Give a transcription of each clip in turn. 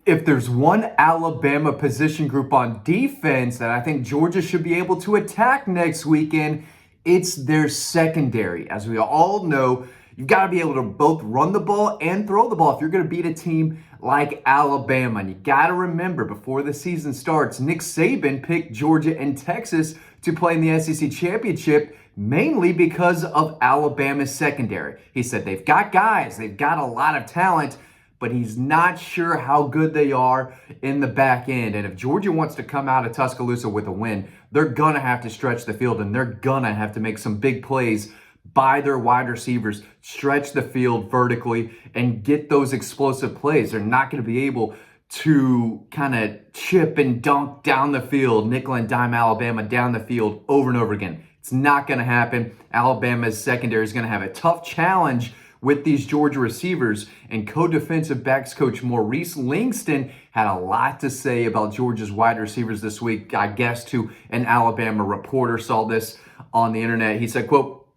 If there's one Alabama position group on defense that I think Georgia should be able to attack next weekend, it's their secondary. As we all know, you've got to be able to both run the ball and throw the ball if you're going to beat a team like Alabama. And you got to remember, before the season starts, Nick Saban picked Georgia and Texas to play in the SEC championship mainly because of Alabama's secondary. He said they've got guys, they've got a lot of talent, but he's not sure how good they are in the back end. And if Georgia wants to come out of Tuscaloosa with a win, they're going to have to stretch the field, and they're going to have to make some big plays by their wide receivers, stretch the field vertically, and get those explosive plays. They're not going to be able to kind of chip and dunk down the field, nickel and dime Alabama down the field over and over again. It's not going to happen. Alabama's secondary is going to have a tough challenge with these Georgia receivers, and co-defensive backs coach Maurice Langston had a lot to say about Georgia's wide receivers this week. I guess to an Alabama reporter, saw this on the internet. He said, quote,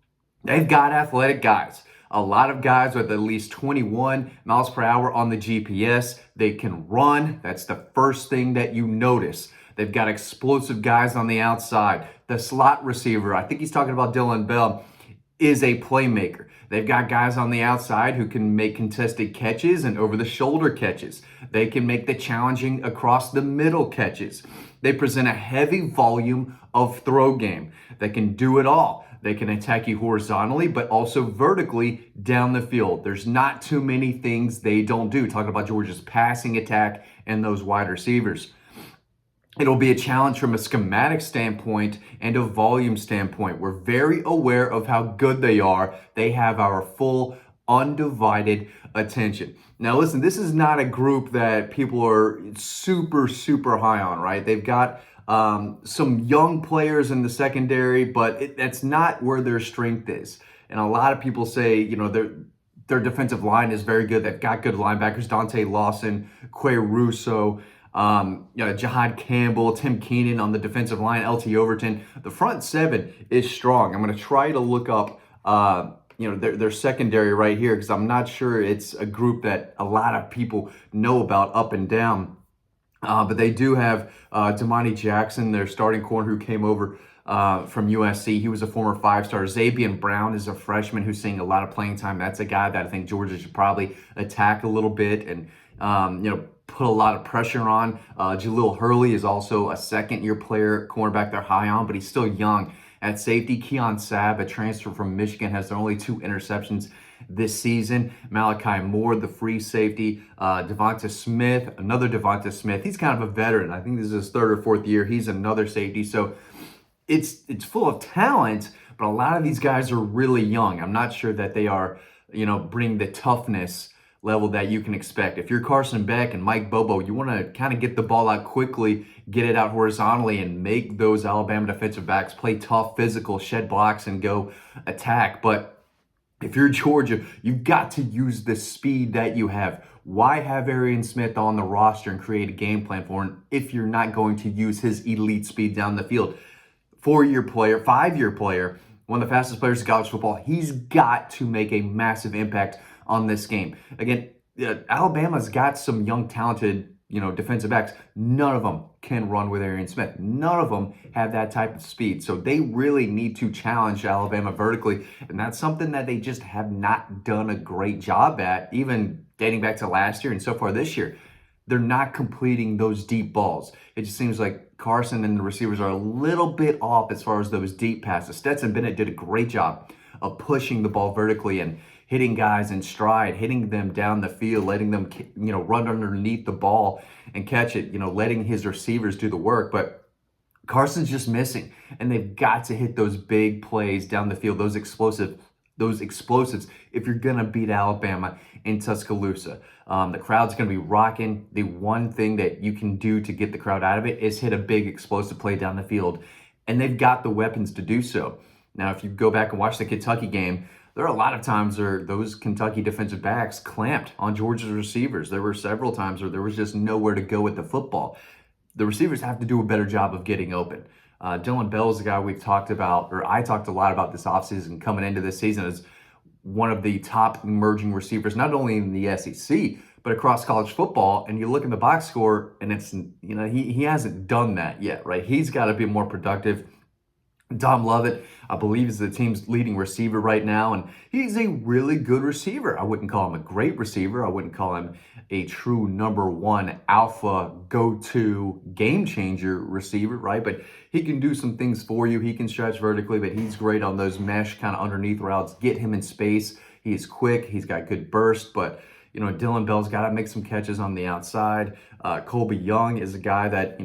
"They've got athletic guys. A lot of guys with at least 21 miles per hour on the GPS. They can run. That's the first thing that you notice. They've got explosive guys on the outside. The slot receiver," I think he's talking about Dylan Bell, "is a playmaker. They've got guys on the outside who can make contested catches and over-the-shoulder catches. They can make the challenging across-the-middle catches. They present a heavy volume of throw game. They can do it all. They can attack you horizontally, but also vertically down the field. There's not too many things they don't do." Talking about Georgia's passing attack and those wide receivers. "It'll be a challenge from a schematic standpoint and a volume standpoint. We're very aware of how good they are. They have our full, undivided attention." Now, listen, this is not a group that people are super, super high on, right? They've got some young players in the secondary, but that's not where their strength is. And a lot of people say, their defensive line is very good. They've got good linebackers, Dante Lawson, Quay Russo, Jahad Campbell, Tim Keenan on the defensive line, LT Overton. The front seven is strong. I'm going to try to look up, their secondary right here, because I'm not sure it's a group that a lot of people know about up and down. But they do have Damani Jackson, their starting corner, who came over from USC. He was a former five-star. Zabian Brown is a freshman who's seeing a lot of playing time. That's a guy that I think Georgia should probably attack a little bit and, put a lot of pressure on. Jaleel Hurley is also a second-year player, cornerback they're high on, but he's still young. At safety, Keon Sabb, a transfer from Michigan, has their only 2 interceptions this season. Malachi Moore, the free safety. Devonta Smith, another Devonta Smith. He's kind of a veteran. I think this is his 3rd or 4th year. He's another safety. So it's full of talent, but a lot of these guys are really young. I'm not sure that they are, bring the toughness level that you can expect. If you're Carson Beck and Mike Bobo, you want to kind of get the ball out quickly, get it out horizontally, and make those Alabama defensive backs play tough, physical, shed blocks, and go attack. But if you're Georgia, you've got to use the speed that you have. Why have Arian Smith on the roster and create a game plan for him if you're not going to use his elite speed down the field? 4-year player, 5-year player, one of the fastest players in college football. He's got to make a massive impact on this game. Again, Alabama's got some young, talented, defensive backs. None of them can run with Arian Smith. None of them have that type of speed. So they really need to challenge Alabama vertically. And that's something that they just have not done a great job at, even dating back to last year and so far this year. They're not completing those deep balls. It just seems like Carson and the receivers are a little bit off as far as those deep passes. Stetson Bennett did a great job of pushing the ball vertically and hitting guys in stride, hitting them down the field, letting them, run underneath the ball and catch it, letting his receivers do the work. But Carson's just missing, and they've got to hit those big plays down the field, those explosives, if you're going to beat Alabama in Tuscaloosa. The crowd's going to be rocking. The one thing that you can do to get the crowd out of it is hit a big explosive play down the field, and they've got the weapons to do so. Now, if you go back and watch the Kentucky game, there are a lot of times where those Kentucky defensive backs clamped on Georgia's receivers. There were several times where there was just nowhere to go with the football. The receivers have to do a better job of getting open. Dylan Bell is a guy we've talked about, or I talked a lot about this offseason coming into this season as one of the top emerging receivers, not only in the SEC, But across college football, and you look in the box score, and it's, he hasn't done that yet, right? He's got to be more productive. Dom Lovett, I believe, is the team's leading receiver right now, and he's a really good receiver. I wouldn't call him a great receiver. I wouldn't call him a true number one alpha go-to game changer receiver, right? But he can do some things for you. He can stretch vertically, but he's great on those mesh kind of underneath routes. Get him in space. He's quick. He's got good burst, but Dillon Bell's got to make some catches on the outside. Colby Young is a guy that,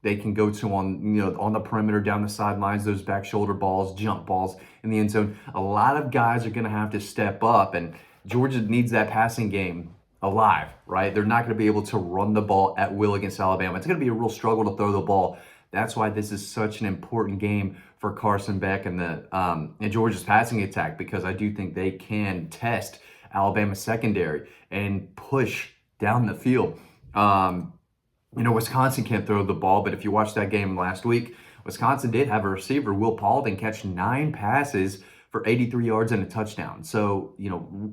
they can go to on the perimeter, down the sidelines, those back shoulder balls, jump balls in the end zone. A lot of guys are going to have to step up, and Georgia needs that passing game alive, right? They're not going to be able to run the ball at will against Alabama. It's going to be a real struggle to throw the ball. That's why this is such an important game for Carson Beck and Georgia's passing attack, because I do think they can test Alabama's secondary and push down the field. Wisconsin can't throw the ball, but if you watched that game last week, Wisconsin did have a receiver, Will Paulding, catch 9 passes for 83 yards and a touchdown. So,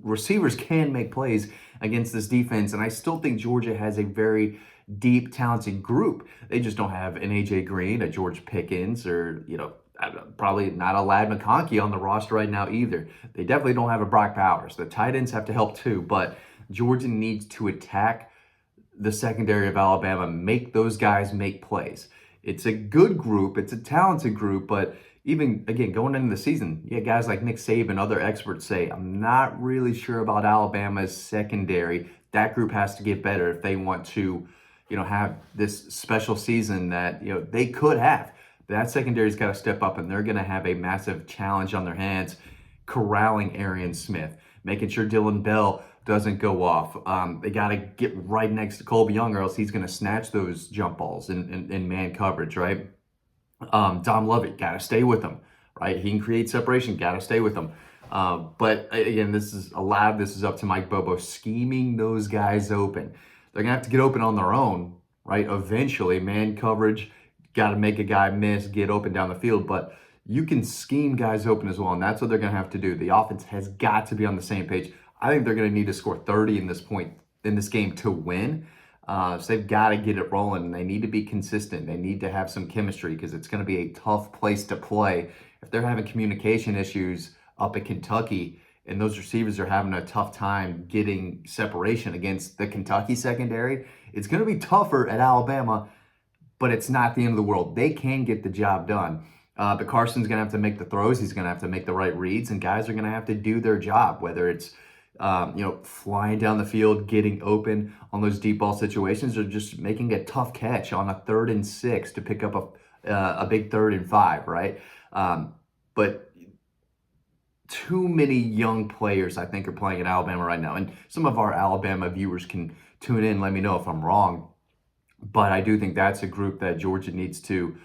receivers can make plays against this defense, and I still think Georgia has a very deep, talented group. They just don't have an A.J. Green, a George Pickens, or, probably not a Ladd McConkey on the roster right now either. They definitely don't have a Brock Powers. The tight ends have to help too, but Georgia needs to attack the secondary of Alabama, make those guys make plays. It's a good group, it's a talented group, but even, again, going into the season, guys like Nick Saban, other experts say, I'm not really sure about Alabama's secondary. That group has to get better if they want to, have this special season that, they could have. That secondary's got to step up, and they're going to have a massive challenge on their hands, corralling Arian Smith, making sure Dillon Bell doesn't go off. They got to get right next to Colby Young, or else he's going to snatch those jump balls in man coverage, right? Dom Lovett, got to stay with him, right? He can create separation, got to stay with him. But again, this is up to Mike Bobo, scheming those guys open. They're going to have to get open on their own, right? Eventually, man coverage, got to make a guy miss, get open down the field, but you can scheme guys open as well, and that's what they're going to have to do. The offense has got to be on the same page. I think they're going to need to score 30 in this game to win. So they've got to get it rolling, and they need to be consistent. They need to have some chemistry, because it's going to be a tough place to play. If they're having communication issues up at Kentucky and those receivers are having a tough time getting separation against the Kentucky secondary, it's going to be tougher at Alabama, but it's not the end of the world. They can get the job done. But Carson's going to have to make the throws. He's going to have to make the right reads, and guys are going to have to do their job, whether it's flying down the field, getting open on those deep ball situations, or just making a tough catch on a 3rd and 6 to pick up a big 3rd and 5, right? But too many young players, I think, are playing in Alabama right now. And some of our Alabama viewers can tune in, let me know if I'm wrong. But I do think that's a group that Georgia needs to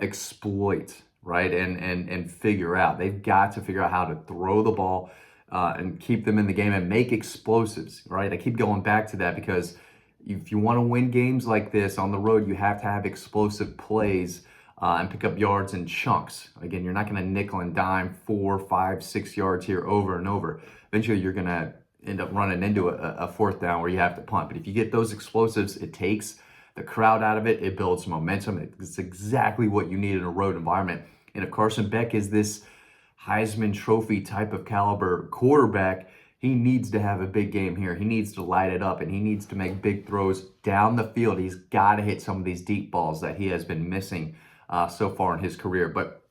exploit, right? And figure out. They've got to figure out how to throw the ball and keep them in the game and make explosives, right? I keep going back to that, because if you want to win games like this on the road, you have to have explosive plays and pick up yards in chunks. Again, you're not going to nickel and dime 4, 5, 6 yards here over and over. Eventually, you're going to end up running into a 4th down where you have to punt. But if you get those explosives, it takes the crowd out of it. It builds momentum. It's exactly what you need in a road environment. And if Carson Beck is this Heisman Trophy type of caliber quarterback, he needs to have a big game here. He needs to light it up, and he needs to make big throws down the field. He's got to hit some of these deep balls that he has been missing so far in his career. But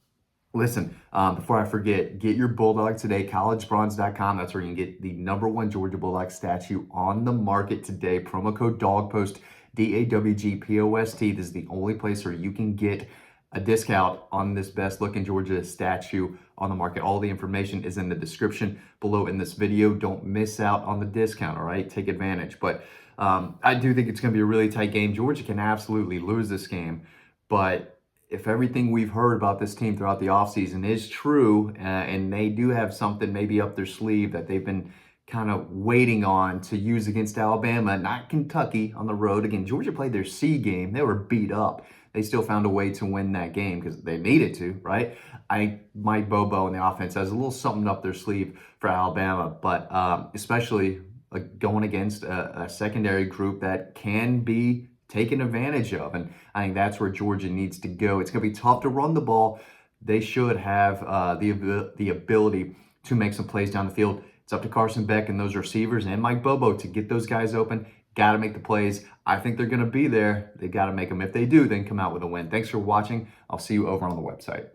listen, before I forget, get your Bulldog today, collegebronze.com. That's where you can get the #1 Georgia Bulldog statue on the market today. Promo code DAWGPOST, DAWGPOST. This is the only place where you can get a discount on this best looking Georgia statue on the market. All the information is in the description below in this video. Don't miss out on the discount, all right? Take advantage. But I do think it's going to be a really tight game. Georgia can absolutely lose this game, but if everything we've heard about this team throughout the offseason is true, and they do have something maybe up their sleeve that they've been kind of waiting on to use against Alabama, not Kentucky on the road. Again, Georgia played their C game. They were beat up. They still found a way to win that game because they needed to, right? I think Mike Bobo and the offense has a little something up their sleeve for Alabama, but especially going against a secondary group that can be taken advantage of. And I think that's where Georgia needs to go. It's going to be tough to run the ball. They should have the ability to make some plays down the field. It's up to Carson Beck and those receivers and Mike Bobo to get those guys open. Got to make the plays. I think they're going to be there. They got to make them. If they do, then come out with a win. Thanks for watching. I'll see you over on the website.